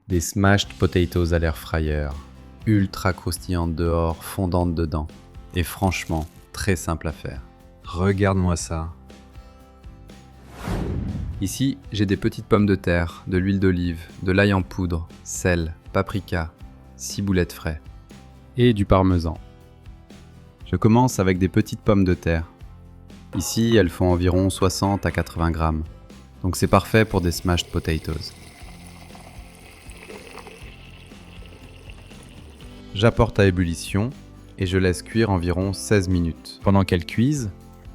Des smashed potatoes à l'air fryer, ultra croustillantes dehors, fondantes dedans, et franchement, très simple à faire. Regarde-moi ça. Ici, j'ai des petites pommes de terre, de l'huile d'olive, de l'ail en poudre, sel, paprika, ciboulette frais, et du parmesan. Je commence avec des petites pommes de terre. Ici, elles font environ 60 à 80 grammes, donc c'est parfait pour des smashed potatoes. J'apporte à ébullition et je laisse cuire environ 16 minutes. Pendant qu'elles cuisent,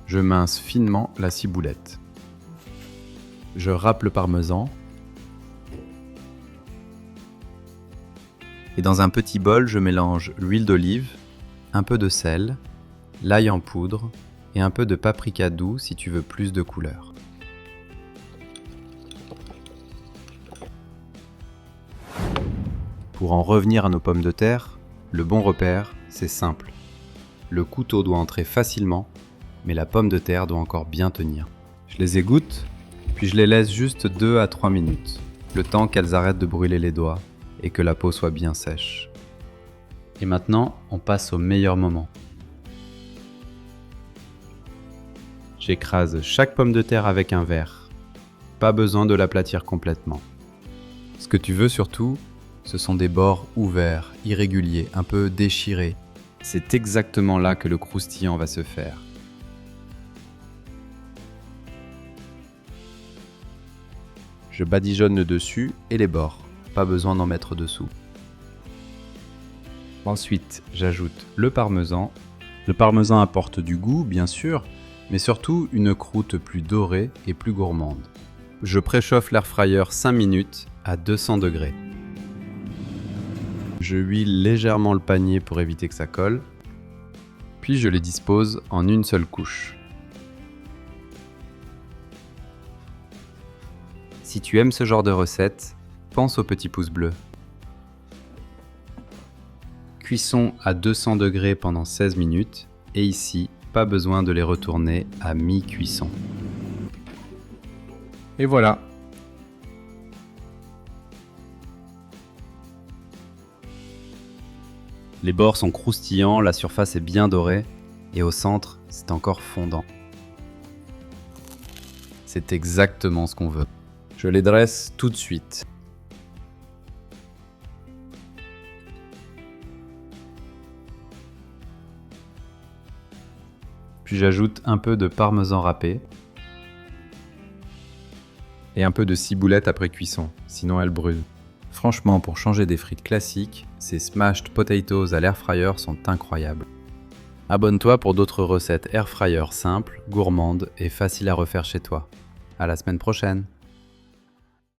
je mince finement la ciboulette. Je râpe le parmesan. Et dans un petit bol, je mélange l'huile d'olive, un peu de sel, l'ail en poudre et un peu de paprika doux si tu veux plus de couleur. Pour en revenir à nos pommes de terre, le bon repère, c'est simple. Le couteau doit entrer facilement, mais la pomme de terre doit encore bien tenir. Je les égoutte, puis je les laisse juste 2 à 3 minutes, le temps qu'elles arrêtent de brûler les doigts et que la peau soit bien sèche. Et maintenant, on passe au meilleur moment. J'écrase chaque pomme de terre avec un verre. Pas besoin de l'aplatir complètement. Ce que tu veux surtout, ce sont des bords ouverts, irréguliers, un peu déchirés. C'est exactement là que le croustillant va se faire. Je badigeonne le dessus et les bords, pas besoin d'en mettre dessous. Ensuite, j'ajoute le parmesan. Le parmesan apporte du goût, bien sûr, mais surtout une croûte plus dorée et plus gourmande. Je préchauffe l'air fryer 5 minutes à 200 degrés. Je huile légèrement le panier pour éviter que ça colle, puis je les dispose en une seule couche. Si tu aimes ce genre de recette, pense au petit pouce bleu. Cuisson à 200 degrés pendant 16 minutes, et ici, pas besoin de les retourner à mi-cuisson. Et voilà! Les bords sont croustillants, la surface est bien dorée, et au centre, c'est encore fondant. C'est exactement ce qu'on veut. Je les dresse tout de suite. Puis j'ajoute un peu de parmesan râpé et un peu de ciboulette après cuisson, sinon elle brûle. Franchement, pour changer des frites classiques, ces smashed potatoes à l'air fryer sont incroyables. Abonne-toi pour d'autres recettes air fryer simples, gourmandes et faciles à refaire chez toi. À la semaine prochaine!